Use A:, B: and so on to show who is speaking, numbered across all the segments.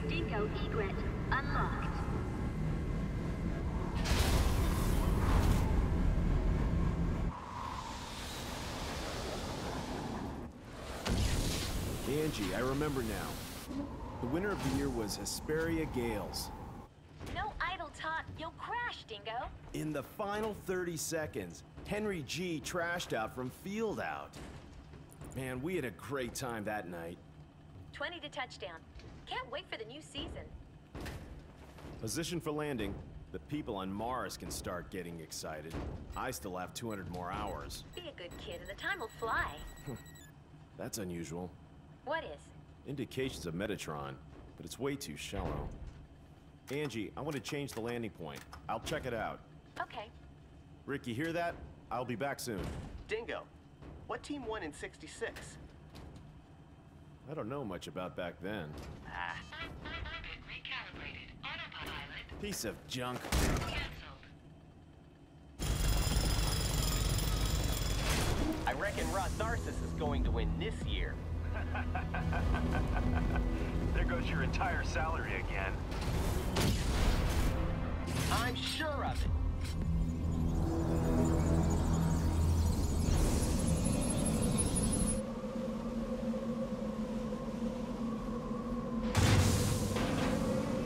A: Dingo egret unlocked.
B: Angie, I remember now. The winner of the year was Hesperia Gales.
A: No idle talk, you'll crash, Dingo.
B: In the final 30 seconds, Henry G trashed out from field out. Man, we had a great time that night.
A: 20 to touchdown. Can't wait for the new season.
B: Position for landing. The people on Mars can start getting excited. I still have 200 more hours.
A: Be a good kid and the time will fly.
B: That's unusual.
A: What is?
B: Indications of Metatron, but it's way too shallow. Angie, I want to change the landing point. I'll check it out.
A: Okay.
B: Rick, you hear that? I'll be back soon.
C: Dingo, what team won in '66?
B: I don't know much about back then.
D: Orbit recalibrated. Autopilot
B: Piece of junk.
D: canceled.
C: I reckon Ross Narcissus is going to win this year.
E: There goes your entire salary again.
C: I'm sure of it.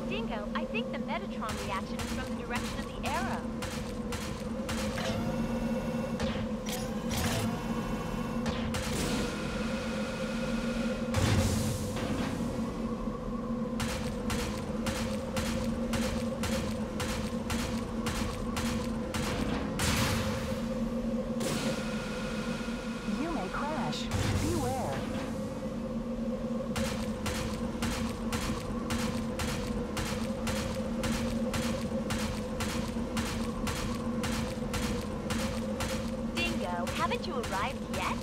A: Dingo, I think the Metatron reaction is from the direction of the arrow.
F: You may crash. Beware.
A: Dingo, haven't you arrived yet?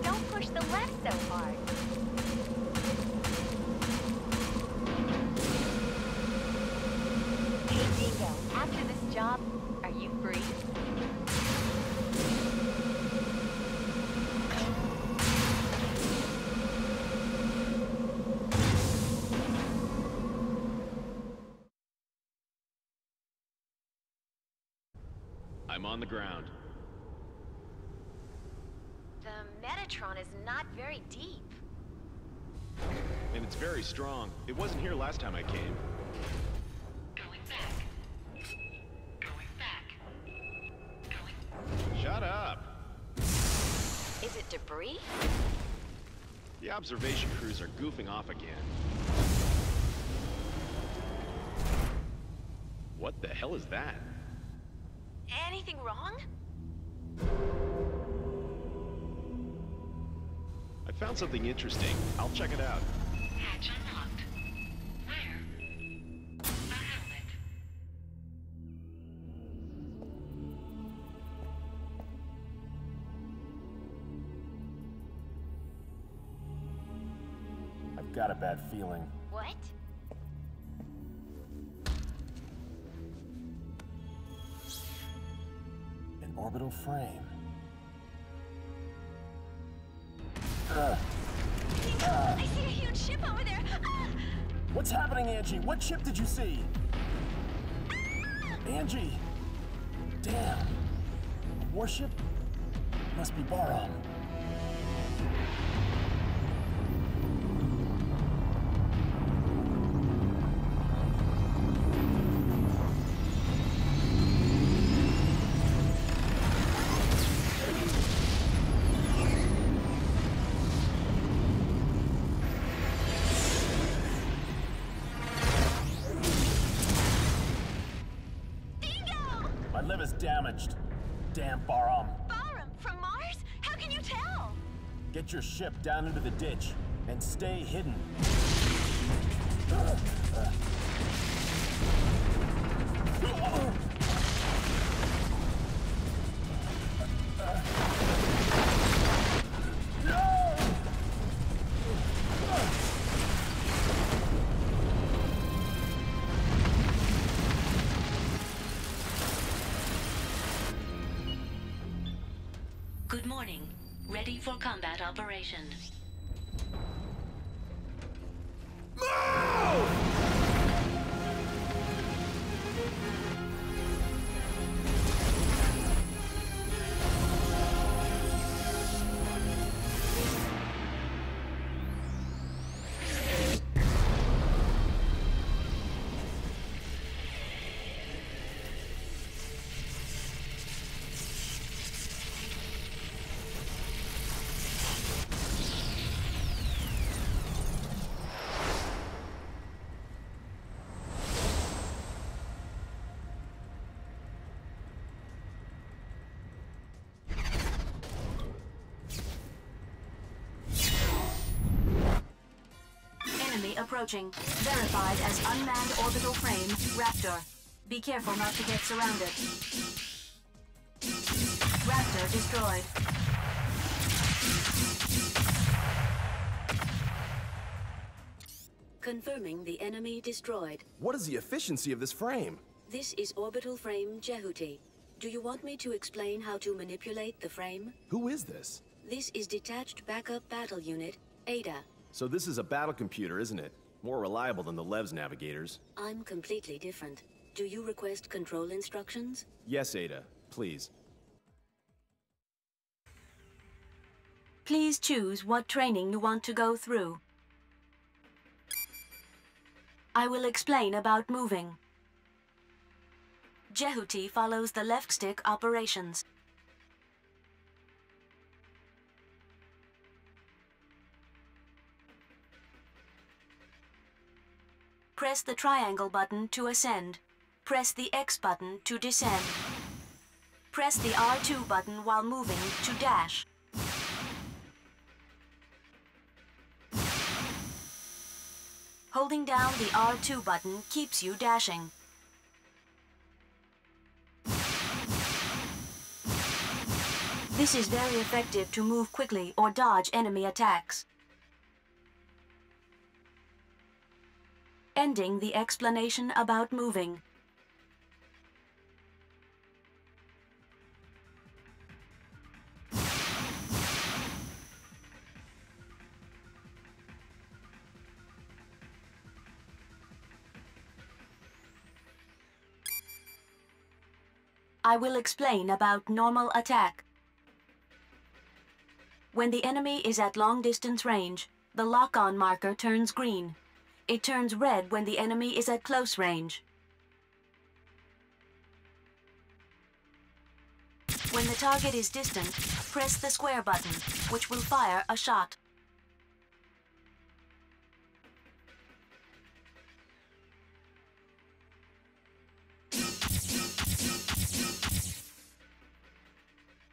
A: Don't push the left so hard. Hey Dingo, after this job, are you free?
B: I'm on the ground.
A: The Metatron is not very deep.
B: And it's very strong. It wasn't here last time I came.
D: Going back. Going back. Going.
B: Shut up!
A: Is it debris?
B: The observation crews are goofing off again. What the hell is that?
A: Anything wrong?
B: I found something interesting. I'll check it out.
D: Hatch unlocked. Where? A helmet.
B: I've got a bad feeling.
A: What?
B: An orbital frame.
A: I see a huge ship over there! Ah!
B: What's happening, Angie? What ship did you see? Angie! Damn. Warship? Must be Baron.
A: Dingo!
B: My liver's damaged. Damn Baron.
A: Barum, from Mars? How can you tell?
B: Get your ship down into the ditch and stay hidden.
D: Good morning. Ready for combat operation.
G: Approaching. Verified as unmanned orbital frame, Raptor. Be careful not to get surrounded. Raptor destroyed.
H: Confirming the enemy destroyed.
B: What is the efficiency of this frame?
H: This is orbital frame Jehuti. Do you want me to explain how to manipulate the frame?
B: Who is this?
H: This is Detached Backup Battle Unit, ADA.
B: So this is a battle computer, isn't it? More reliable than the Lev's navigators.
H: I'm completely different. Do you request control instructions?
B: Yes, Ada. Please.
G: Please choose what training you want to go through. I will explain about moving. Jehuti follows the left stick operations. Press the triangle button to ascend. Press the X button to descend. Press the R2 button while moving to dash. Holding down the R2 button keeps you dashing. This is very effective to move quickly or dodge enemy attacks. Ending the explanation about moving. I will explain about normal attack. When the enemy is at long distance range, the lock-on marker turns green. It turns red when the enemy is at close range. When the target is distant, press the square button, which will fire a shot.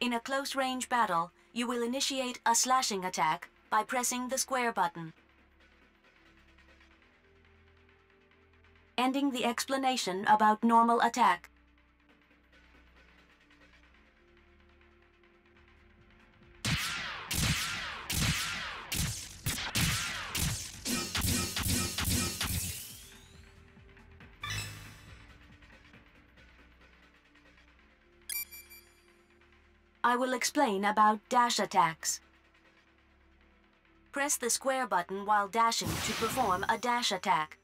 G: In a close-range battle, you will initiate a slashing attack by pressing the square button. Ending the explanation about normal attack. I will explain about dash attacks. Press the square button while dashing to perform a dash attack.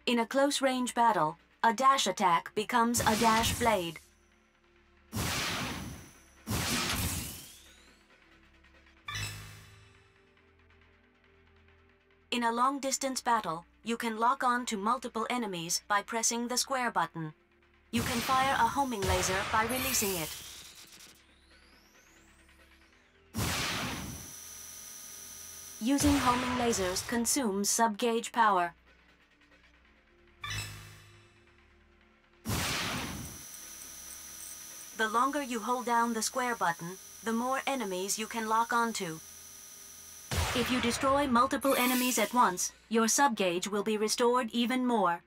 G: In a close-range battle, a dash attack becomes a dash blade. In a long-distance battle, you can lock on to multiple enemies by pressing the square button. You can fire a homing laser by releasing it. Using homing lasers consumes sub-gauge power. The longer you hold down the square button, the more enemies you can lock onto. If you destroy multiple enemies at once, your sub-gauge will be restored even more.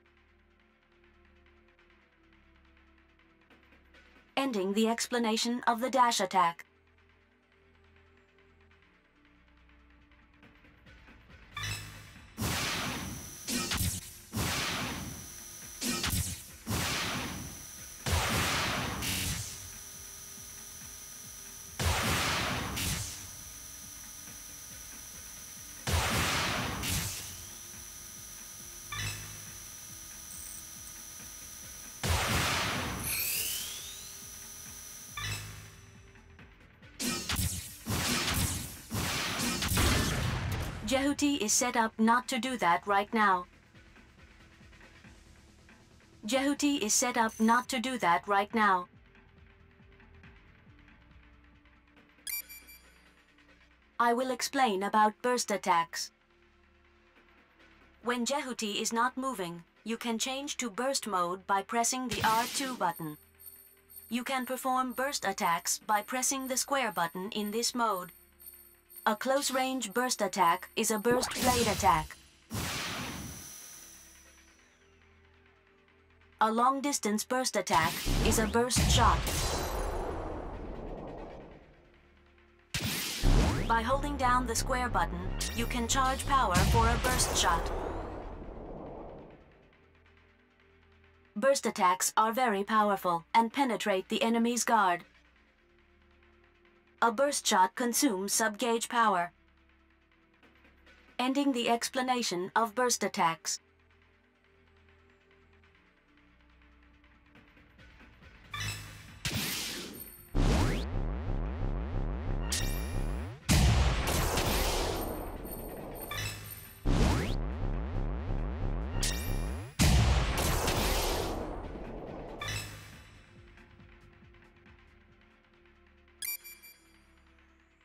G: Ending the explanation of the dash attack. Jehuti is set up not to do that right now. Jehuti is set up not to do that right now. I will explain about burst attacks. When Jehuti is not moving, you can change to burst mode by pressing the R2 button. You can perform burst attacks by pressing the square button in this mode. A close-range burst attack is a burst blade attack. A long-distance burst attack is a burst shot. By holding down the square button, you can charge power for a burst shot. Burst attacks are very powerful and penetrate the enemy's guard. A burst shot consumes sub-gauge power. Ending the explanation of burst attacks.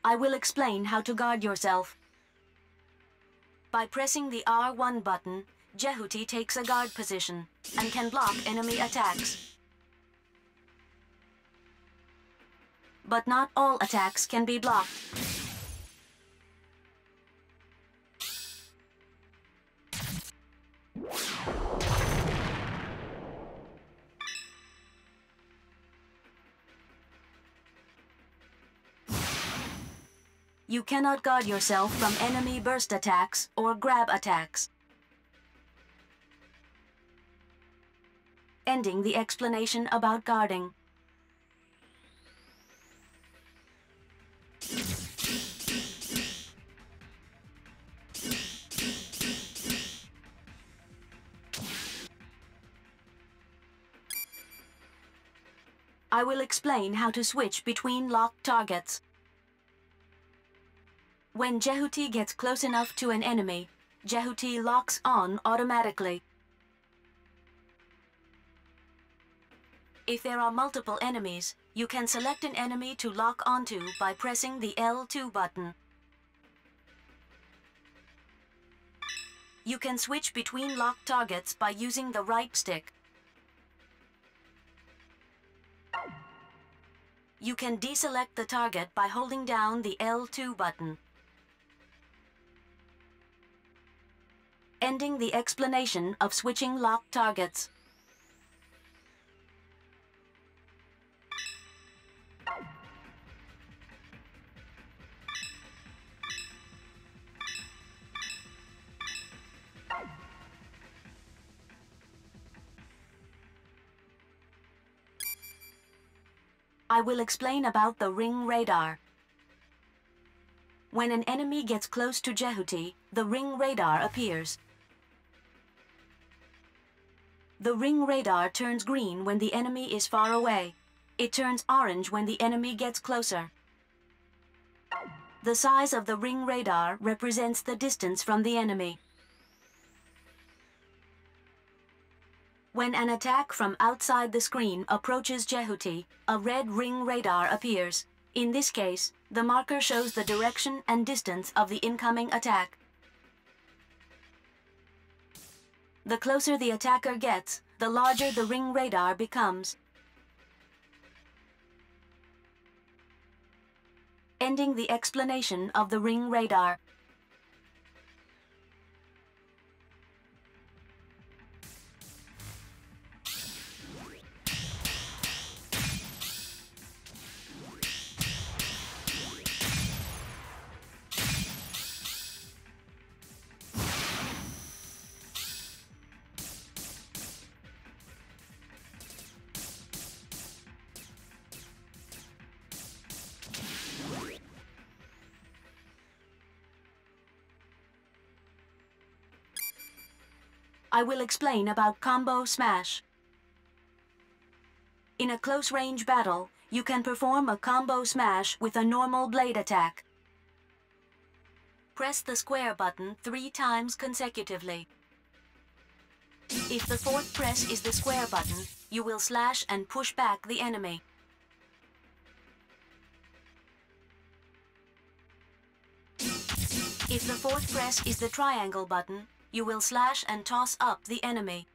G: I will explain how to guard yourself. By pressing the R1 button, Jehuti takes a guard position and can block enemy attacks. But not all attacks can be blocked. You cannot guard yourself from enemy burst attacks or grab attacks. Ending the explanation about guarding. I will explain how to switch between locked targets. When Jehuti gets close enough to an enemy, Jehuti locks on automatically. If there are multiple enemies, you can select an enemy to lock onto by pressing the L2 button. You can switch between locked targets by using the right stick. You can deselect the target by holding down the L2 button. Ending the explanation of switching locked targets. I will explain about the ring radar. When an enemy gets close to Jehuti, the ring radar appears. The ring radar turns green when the enemy is far away. It turns orange when the enemy gets closer. The size of the ring radar represents the distance from the enemy. When an attack from outside the screen approaches Jehuti, a red ring radar appears. In this case, the marker shows the direction and distance of the incoming attack. The closer the attacker gets, the larger the ring radar becomes. Ending the explanation of the ring radar. I will explain about Combo Smash. In a close-range battle, you can perform a Combo Smash with a normal blade attack. press the square button 3 times consecutively. If the fourth press is the square button, you will slash and push back the enemy. If the fourth press is the triangle button, you will slash and toss up the enemy.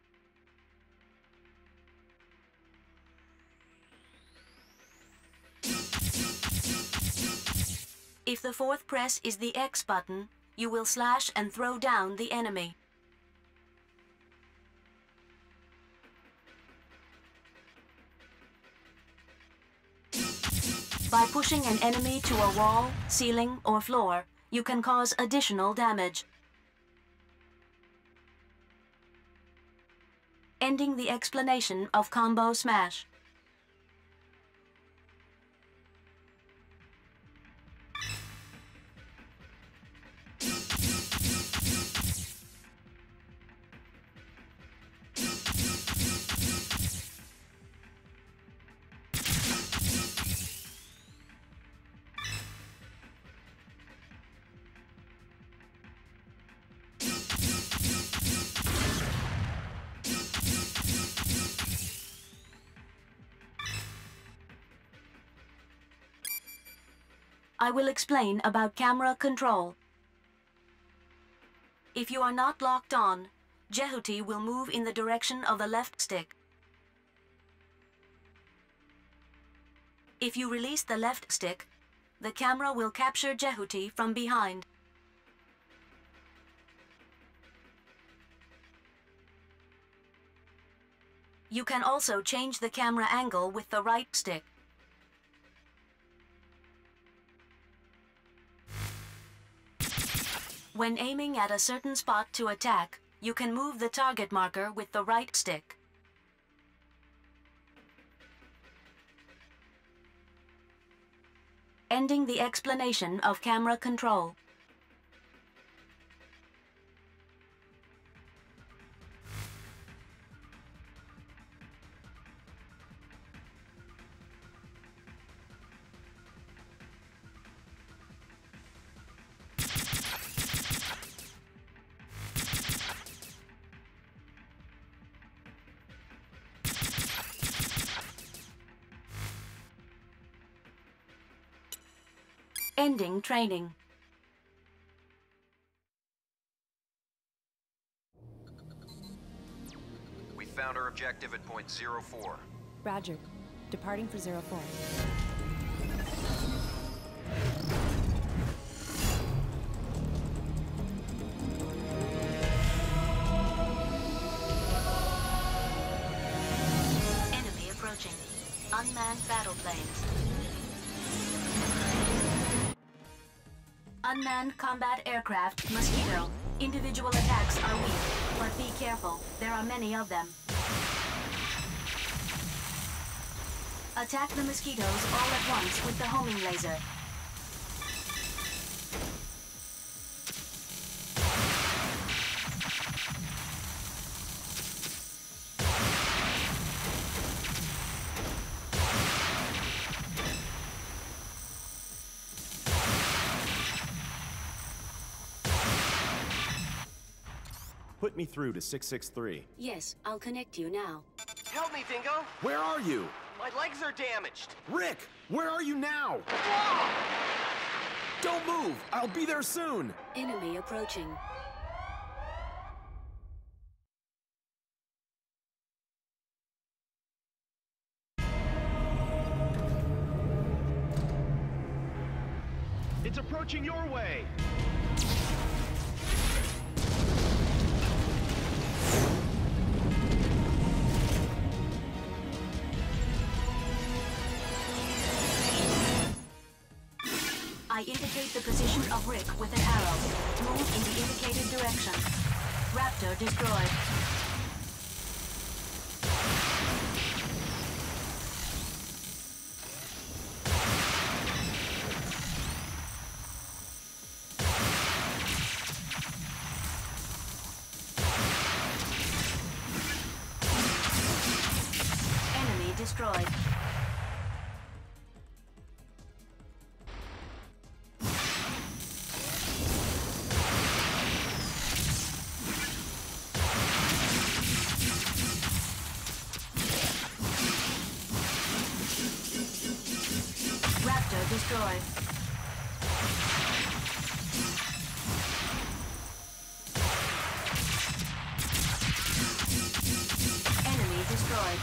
G: If the fourth press is the X button, you will slash and throw down the enemy. By pushing an enemy to a wall, ceiling, or floor, you can cause additional damage. Ending the explanation of Combo Smash. I will explain about camera control. If you are not locked on, Jehuty will move in the direction of the left stick. If you release the left stick, the camera will capture Jehuty from behind. You can also change the camera angle with the right stick. When aiming at a certain spot to attack, you can move the target marker with the right stick. Ending the explanation of camera control. Ending training.
I: We found our objective at point 04.
J: Roger. Departing for 04.
G: Enemy approaching. Unmanned battle planes. Unmanned combat aircraft, Mosquito. Individual attacks are weak, but be careful, there are many of them. Attack the mosquitoes all at once with the homing laser.
B: Put me through to 663.
H: Yes, I'll connect you now.
C: Help me, Dingo!
B: Where are you?
C: My legs are damaged!
B: Rick, where are you now? Don't move! I'll be there soon!
H: Enemy approaching.
E: It's approaching your way!
G: I indicate the position of Rick with an arrow. Move in the indicated direction. Raptor destroyed. Enemy destroyed. destroyed. Enemy destroyed.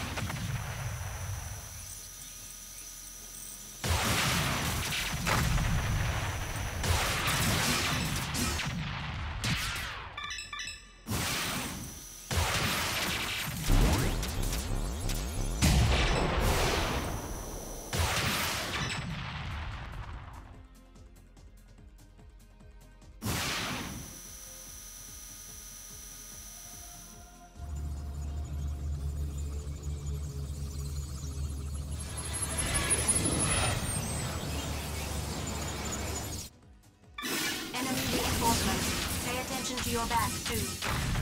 G: Pay attention to your back, too.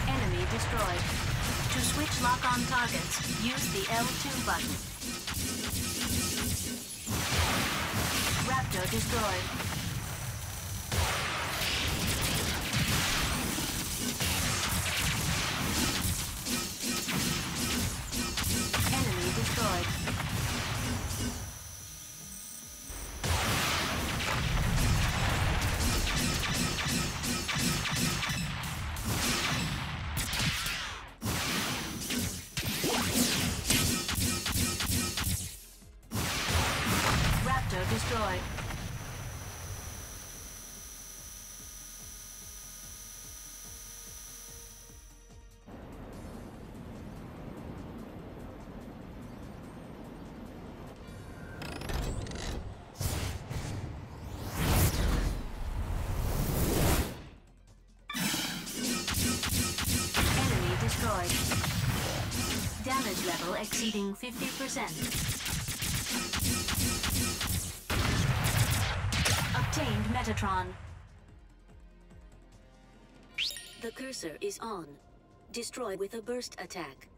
G: Enemy destroyed. To switch lock-on targets, use the L2 button. Raptor destroyed. Enemy destroyed. Destroyed. Enemy destroyed. Damage level exceeding 50%. Obtained Metatron.
H: The cursor is on. Destroy with a burst attack.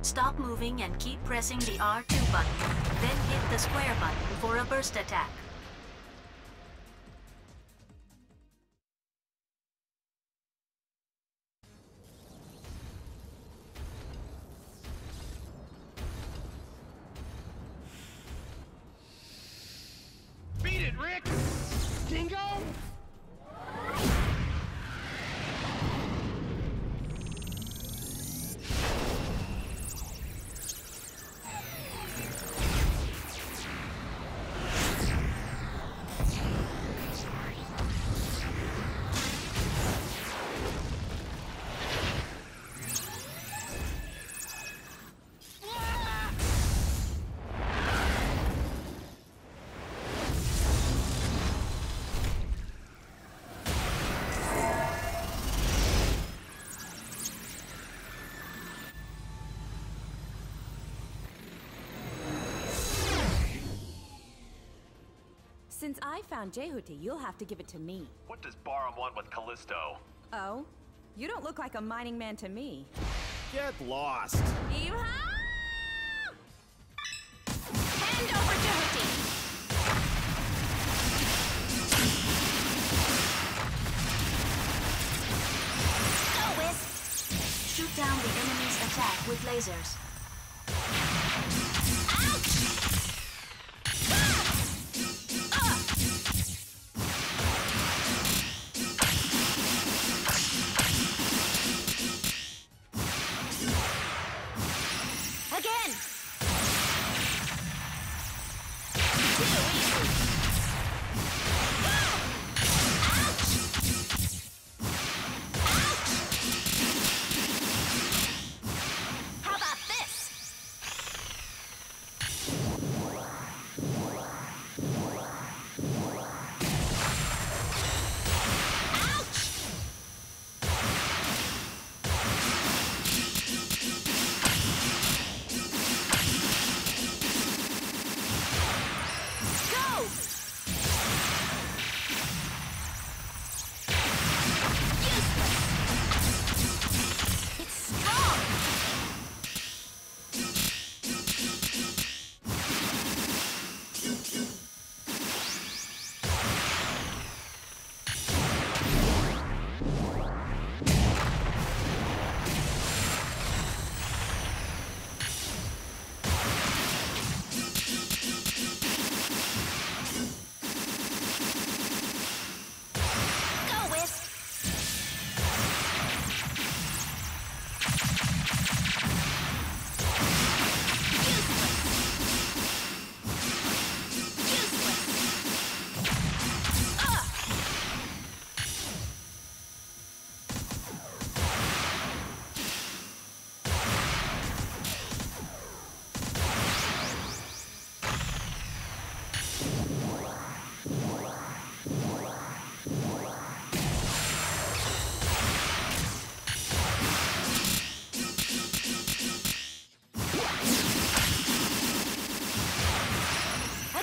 G: Stop moving and keep pressing the R2 button. Then hit the square button for a burst attack.
C: Beat it, Rick! Dingo!
J: Since I found Jehuti, you'll have to give it to me.
E: What does Barum want with Callisto?
J: Oh? You don't look like a mining man to me.
B: Get lost.
J: Yeehaw! Hand over Jehuti!
G: Go, Wisp! Shoot down the enemy's attack with lasers.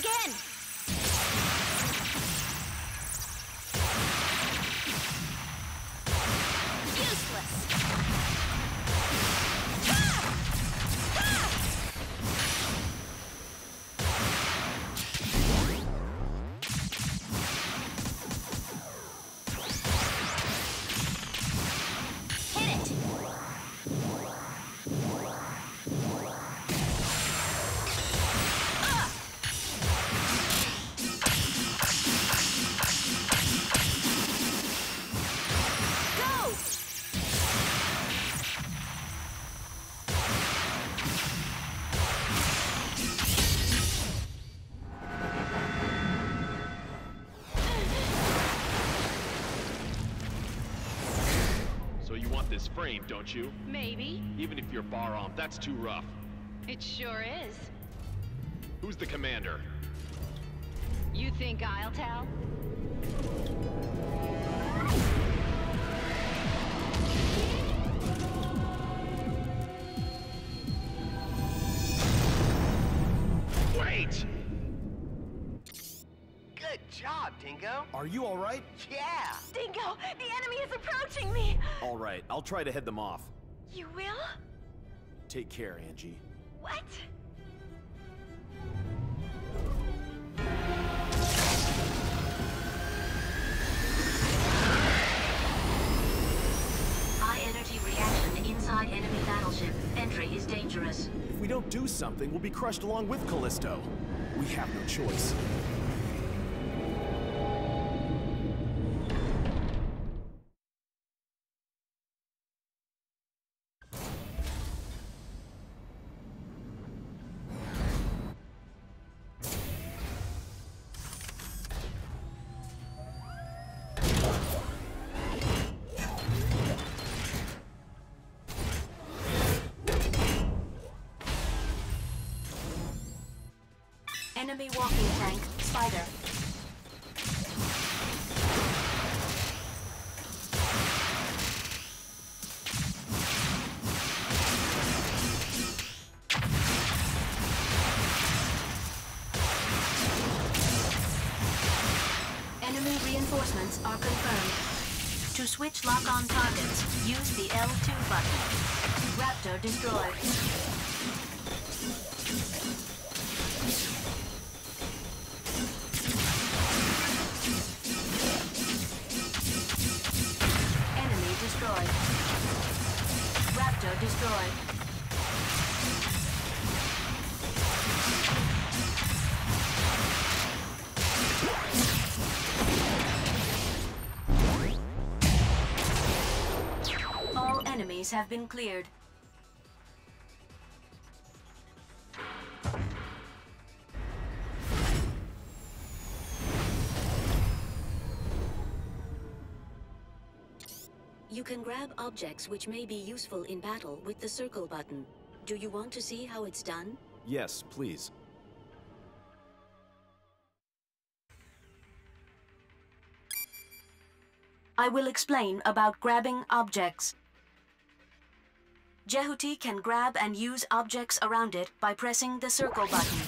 A: again! Useless!
C: This frame, don't you?
A: Maybe.
C: Even if you're bar-armed, that's too rough.
A: It sure is.
C: Who's the commander?
A: You think I'll tell?
C: Wait!
K: Good job, Dingo.
B: Are you all right?
K: Yeah!
A: Dingo, the enemy is approaching me!
B: All right, I'll try to head them off.
A: You will?
B: Take care, Angie.
A: What?
G: High energy reaction inside enemy battleship. Entry is dangerous.
B: If we don't do something, we'll be crushed along with Callisto. We have no choice.
G: Enemy walking tank, Spider. Enemy reinforcements are confirmed. To switch lock-on targets, use the L2 button. Raptor destroyed. Destroyed. Raptor destroyed. All enemies have been cleared.
H: You can grab objects which may be useful in battle with the circle button. Do you want to see how it's done?
B: Yes, please.
G: I will explain about grabbing objects. Jehuti can grab and use objects around it by pressing the circle button.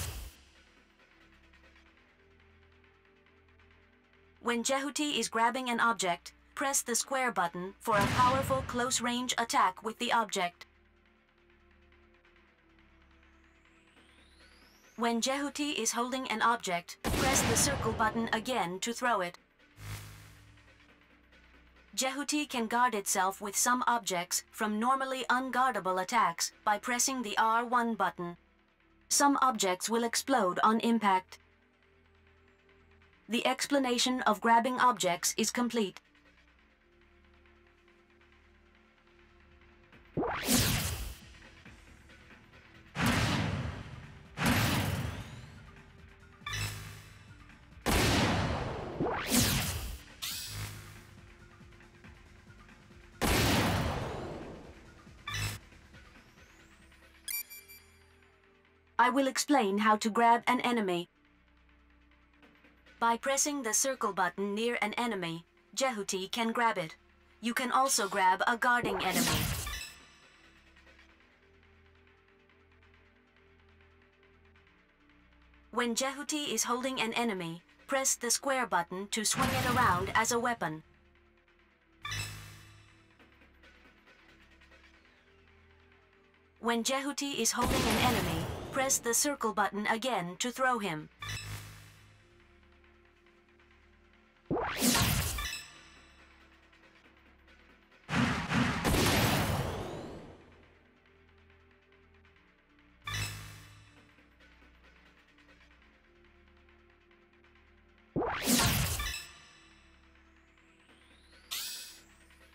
G: When Jehuti is grabbing an object, press the square button for a powerful close-range attack with the object. When Jehuti is holding an object, press the circle button again to throw it. Jehuti can guard itself with some objects from normally unguardable attacks by pressing the R1 button. Some objects will explode on impact. The explanation of grabbing objects is complete. I will explain how to grab an enemy. By pressing the circle button near an enemy, Jehuti can grab it. You can also grab a guarding enemy. When Jehuti is holding an enemy, press the square button to swing it around as a weapon. When Jehuti is holding an enemy, press the circle button again to throw him.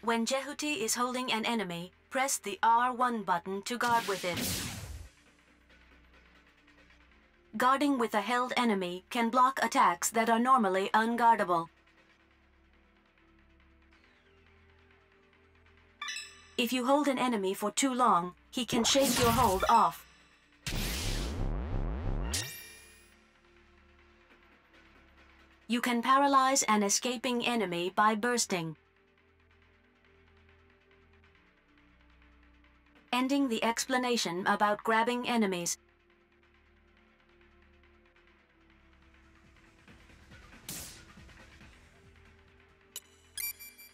G: When Jehuti is holding an enemy, press the R1 button to guard with it. Guarding with a held enemy can block attacks that are normally unguardable. If you hold an enemy for too long, he can shake your hold off. You can paralyze an escaping enemy by bursting. Ending the explanation about grabbing enemies.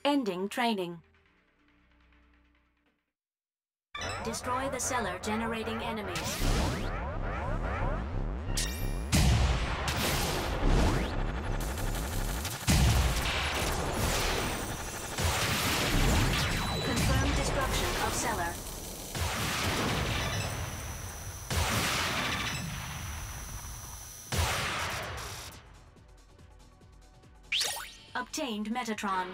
G: Ending training. Destroy the cellar generating enemies. Confirm destruction of cellar. Obtained Metatron.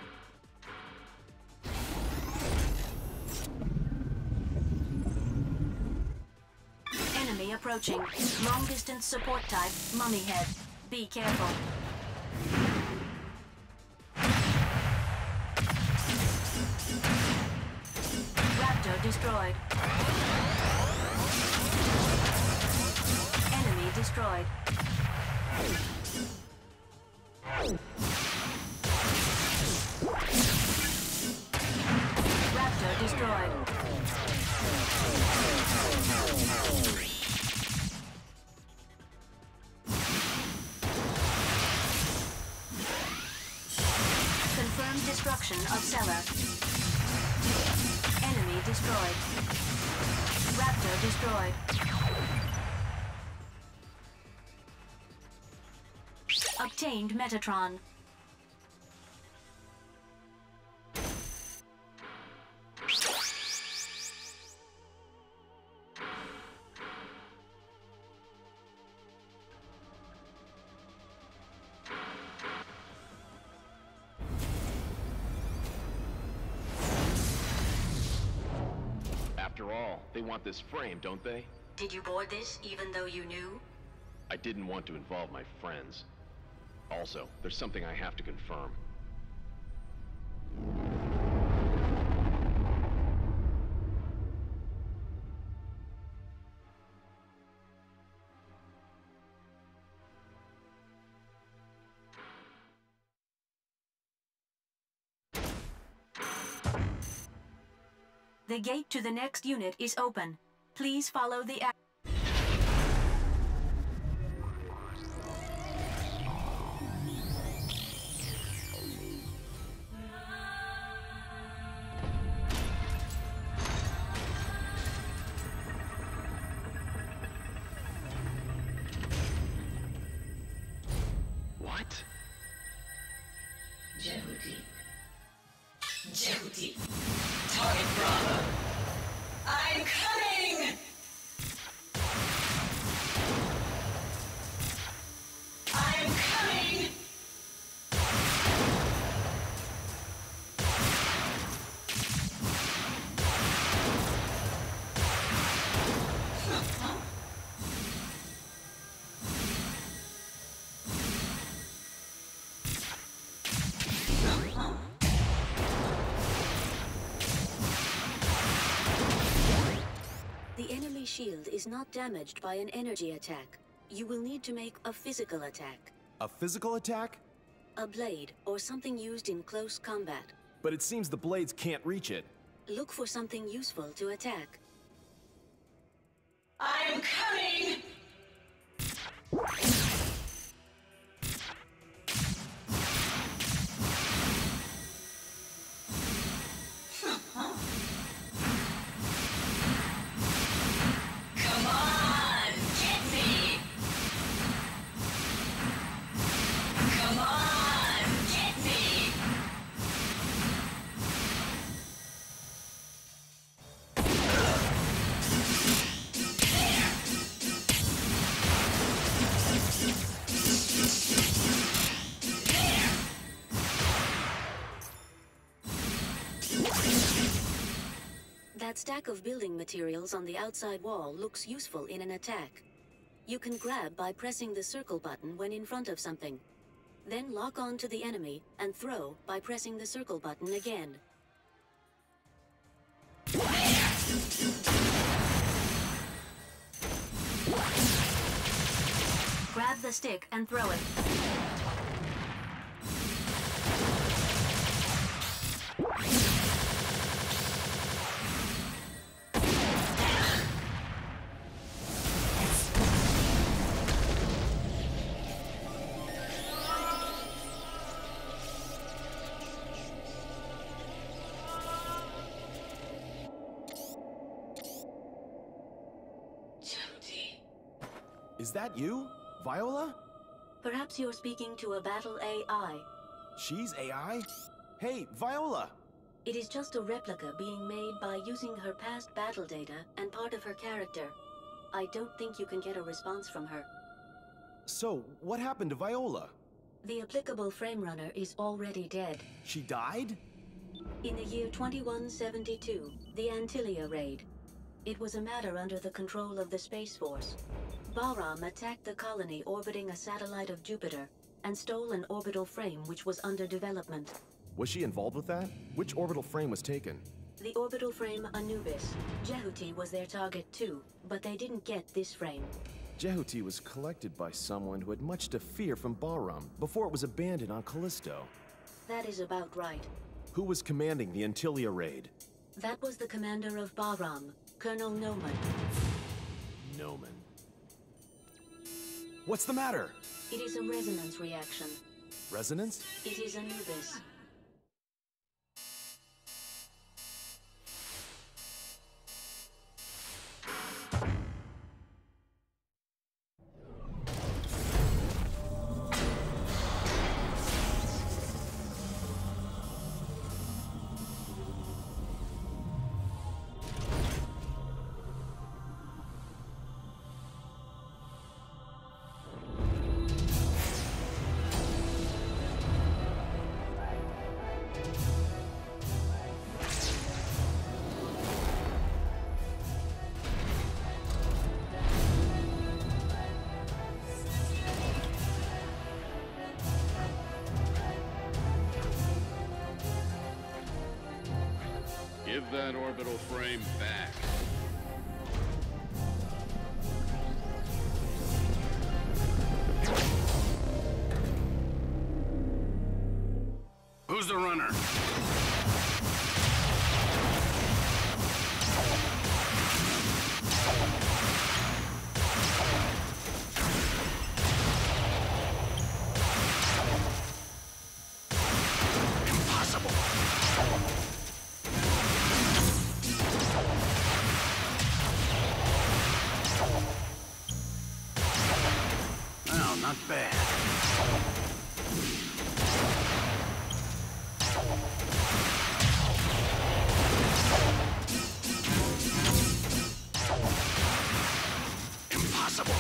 G: Enemy approaching. Long-distance support type, Mummy Head. Be careful. Raptor destroyed. Enemy destroyed. Raptor destroyed. Confirmed destruction of cellar. Enemy destroyed. Raptor destroyed. Obtained Metatron.
C: After all, they want this frame, don't they?
G: Did you board this even though you knew?
C: I didn't want to involve my friends. Also, there's something I have to confirm.
G: The gate to the next unit is open. Please follow the
C: What?
L: Jehuti. Jehuti. Target Bravo. I'm coming! I'm coming!
H: The enemy shield is not damaged by an energy attack. You will need to make a physical attack.
B: A physical attack?
H: A blade, or something used in close combat.
B: But it seems the blades can't reach it.
H: Look for something useful to attack.
L: I'm coming!
H: stack of building materials on the outside wall looks useful in an attack. You can grab by pressing the circle button when in front of something. Then lock on to the enemy and throw by pressing the circle button again.
G: Grab the stick and throw it.
B: Is that you? Viola?
H: Perhaps you're speaking to a battle AI.
B: She's AI? Hey, Viola!
H: It is just a replica being made by using her past battle data and part of her character. I don't think you can get a response from her.
B: So, what happened to Viola?
H: The applicable frame runner is already dead.
B: She died?
H: In the year 2172, the Antillia raid. It was a matter under the control of the Space Force. Bahram attacked the colony orbiting a satellite of Jupiter and stole an orbital frame which was under development.
B: Was she involved with that? Which orbital frame was taken?
H: The orbital frame Anubis. Jehuti was their target too, but they didn't get this frame.
B: Jehuti was collected by someone who had much to fear from Bahram before it was abandoned on Callisto.
H: That is about right.
B: Who was commanding the Antillia raid?
H: That was the commander of Bahram, Colonel Noman.
B: Noman. What's the matter?
H: It is a resonance reaction.
B: Resonance?
H: It is Anubis.
M: Give that orbital frame back. Who's the runner? Not bad. Impossible.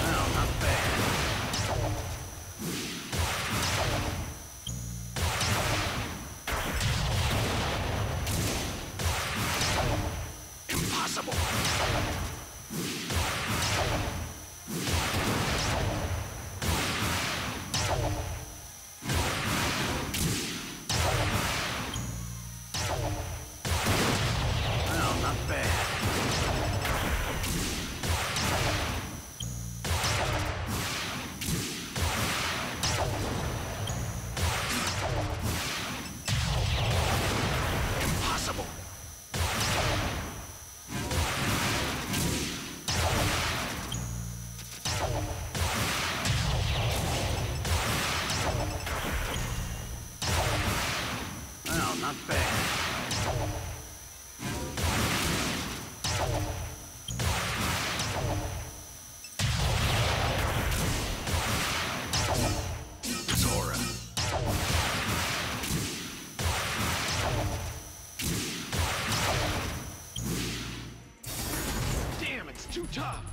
M: Well, not bad. Impossible. Well, not bad. Impossible. Well, not bad. Zora. Damn, it's too tough.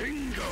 M: Dingo!